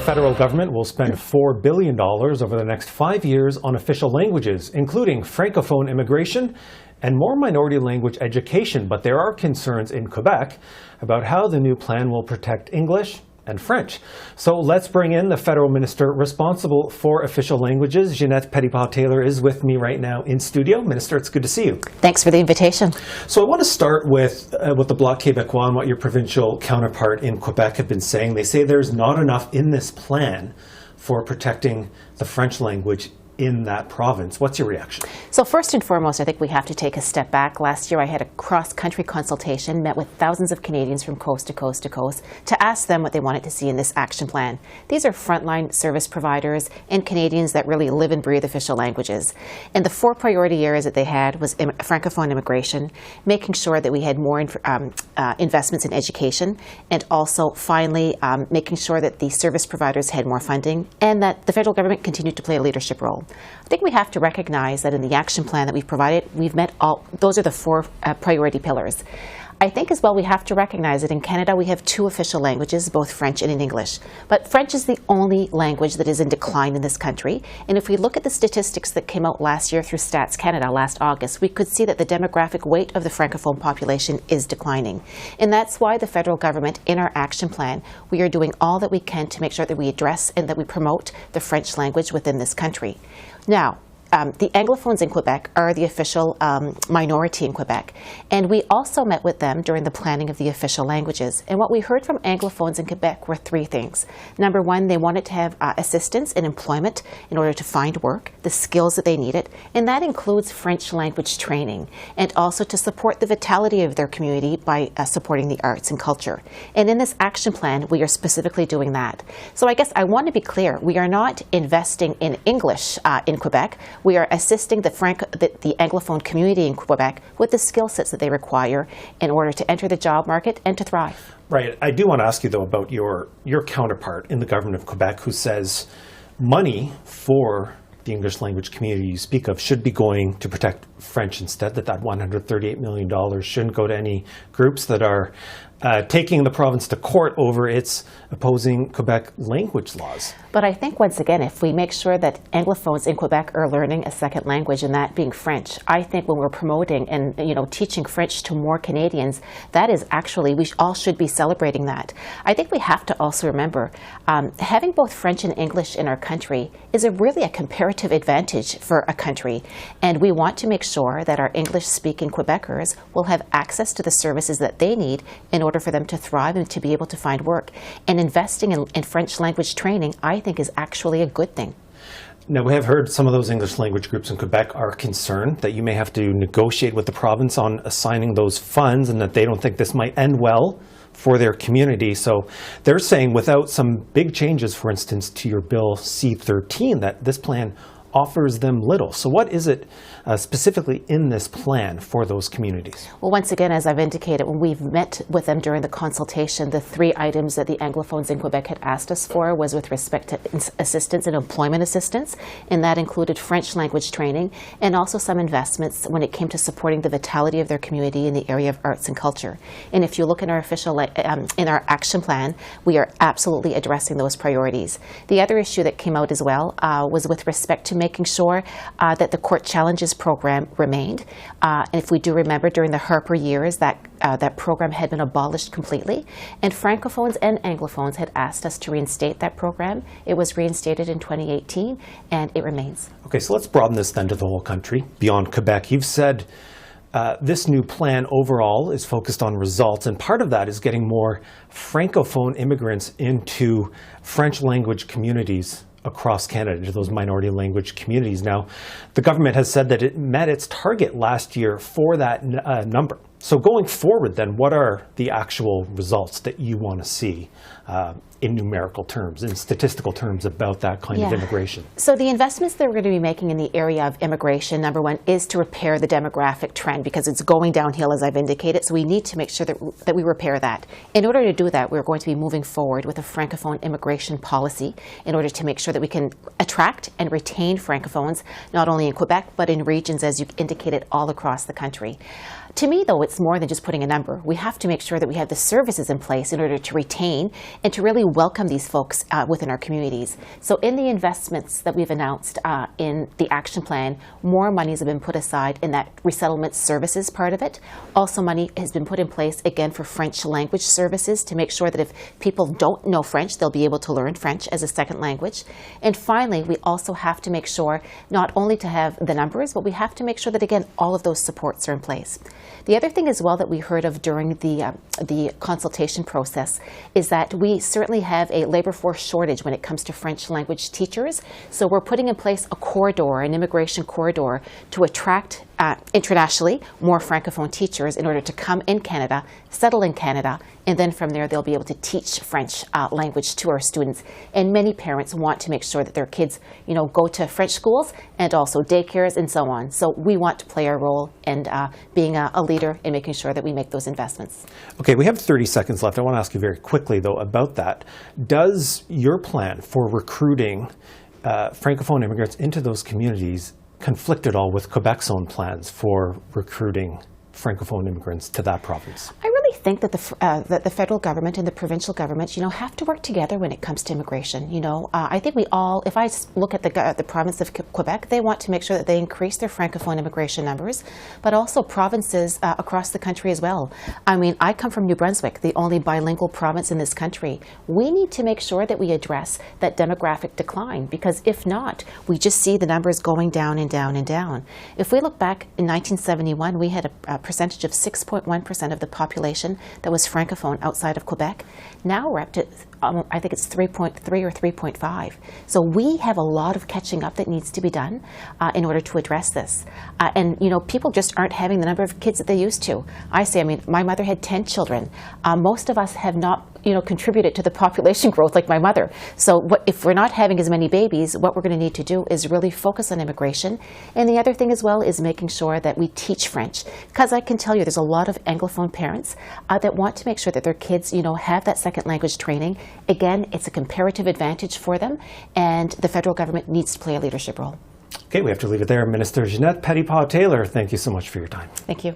federal government will spend $4 billion over the next 5 years on official languages, including Francophone immigration and more minority language education. But there are concerns in Quebec about how the new plan will protect English and French. So let's bring in the federal minister responsible for official languages. Ginette Petitpas-Taylor is with me right now in studio. Minister, it's good to see you. Thanks for the invitation. So I want to start with the Bloc Québécois and what your provincial counterpart in Quebec have been saying. They say there's not enough in this plan for protecting the French language in that province. What's your reaction? So first and foremost, I think we have to take a step back. Last year I had a cross-country consultation, met with thousands of Canadians from coast to coast to coast to ask them what they wanted to see in this action plan. These are frontline service providers and Canadians that really live and breathe official languages. And the 4 priority areas that they had was Francophone immigration, making sure that we had more investments in education, and also finally making sure that the service providers had more funding and that the federal government continued to play a leadership role. I think we have to recognize that in the action plan that we've provided, we've met all, those are the 4 priority pillars. I think as well we have to recognize that in Canada we have 2 official languages, both French and in English. But French is the only language that is in decline in this country. And if we look at the statistics that came out last year through Stats Canada last August, we could see that the demographic weight of the Francophone population is declining. And that's why the federal government, in our action plan, we are doing all that we can to make sure that we address and that we promote the French language within this country. Now, the Anglophones in Quebec are the official minority in Quebec, and we also met with them during the planning of the official languages. And what we heard from Anglophones in Quebec were 3 things. Number 1, they wanted to have assistance in employment in order to find work, the skills that they needed, and that includes French language training, and also to support the vitality of their community by supporting the arts and culture. And in this action plan, we are specifically doing that. So I guess I want to be clear, we are not investing in English in Quebec. We are assisting the Anglophone community in Quebec with the skill sets that they require in order to enter the job market and to thrive. Right. I do want to ask you, though, about your counterpart in the government of Quebec who says money for the English language community you speak of should be going to protect French instead, that $138 million shouldn't go to any groups that are taking the province to court over its opposing Quebec language laws. But I think, once again, if we make sure that Anglophones in Quebec are learning a second language, and that being French, I think when we're promoting and teaching French to more Canadians, that is actually, we all should be celebrating that. I think we have to also remember, having both French and English in our country is really a comparative advantage for a country. And we want to make sure that our English-speaking Quebecers will have access to the services that they need in order for them to thrive and to be able to find work. And investing in French language training, I think, is actually a good thing. Now, we have heard some of those English language groups in Quebec are concerned that you may have to negotiate with the province on assigning those funds and that they don't think this might end well for their community. So they're saying without some big changes, for instance, to your Bill C-13, that this plan offers them little. So what is it specifically in this plan for those communities? Well, once again, as I've indicated, when we've met with them during the consultation, the 3 items that the Anglophones in Quebec had asked us for was with respect to assistance and employment assistance, and that included French language training and also some investments when it came to supporting the vitality of their community in the area of arts and culture. And if you look in our official, in our action plan, we are absolutely addressing those priorities. The other issue that came out as well was with respect to making sure that the court challenges program remained. And if we do remember, during the Harper years, that program had been abolished completely. And Francophones and Anglophones had asked us to reinstate that program. It was reinstated in 2018, and it remains. Okay, so let's broaden this then to the whole country, beyond Quebec. You've said this new plan overall is focused on results, and part of that is getting more Francophone immigrants into French language communities across Canada, to those minority language communities. Now, the government has said that it met its target last year for that number. So going forward then, what are the actual results that you want to see in numerical terms, in statistical terms about that kind of immigration? So the investments that we're going to be making in the area of immigration, number 1, is to repair the demographic trend because it's going downhill, as I've indicated. So we need to make sure that we repair that. In order to do that, we're going to be moving forward with a Francophone immigration policy in order to make sure that we can attract and retain Francophones, not only in Quebec, but in regions, as you indicated, all across the country. To me, though, it's more than just putting a number. We have to make sure that we have the services in place in order to retain and to really welcome these folks within our communities. So in the investments that we've announced in the action plan, more monies have been put aside in that resettlement services part of it. Also, money has been put in place, again, for French language services to make sure that if people don't know French, they'll be able to learn French as a second language. And finally, we also have to make sure not only to have the numbers, but we have to make sure that, again, all of those supports are in place. The other thing as well that we heard of during the consultation process is that we certainly have a labor force shortage when it comes to French language teachers. So we're putting in place a corridor, an immigration corridor, to attract internationally more Francophone teachers in order to come in Canada, settle in Canada, and then from there they'll be able to teach French language to our students. And many parents want to make sure that their kids, go to French schools and also daycares and so on. So we want to play our role in being a leader in making sure that we make those investments. Okay, we have 30 seconds left. I want to ask you very quickly, though, about that. Does your plan for recruiting Francophone immigrants into those communities conflict at all with Quebec's own plans for recruiting Francophone immigrants to that province? I really think that the federal government and the provincial government, have to work together when it comes to immigration. I think we all, if I look at the province of Quebec, they want to make sure that they increase their Francophone immigration numbers, but also provinces across the country as well. I mean, I come from New Brunswick, the only bilingual province in this country. We need to make sure that we address that demographic decline, because if not, we just see the numbers going down and down and down. If we look back in 1971, we had a percentage of 6.1% of the population that was Francophone outside of Quebec. Now we're up to, I think it's 3.3 or 3.5. So we have a lot of catching up that needs to be done in order to address this. And people just aren't having the number of kids that they used to. My mother had 10 children. Most of us have not contributed to the population growth like my mother. So if we're not having as many babies, what we're going to need to do is really focus on immigration. And the other thing as well is making sure that we teach French. Because I can tell you there's a lot of Anglophone parents that want to make sure that their kids, have that second language training. Again, it's a comparative advantage for them, and the federal government needs to play a leadership role. Okay, we have to leave it there. Minister Ginette Petitpas Taylor, thank you so much for your time. Thank you.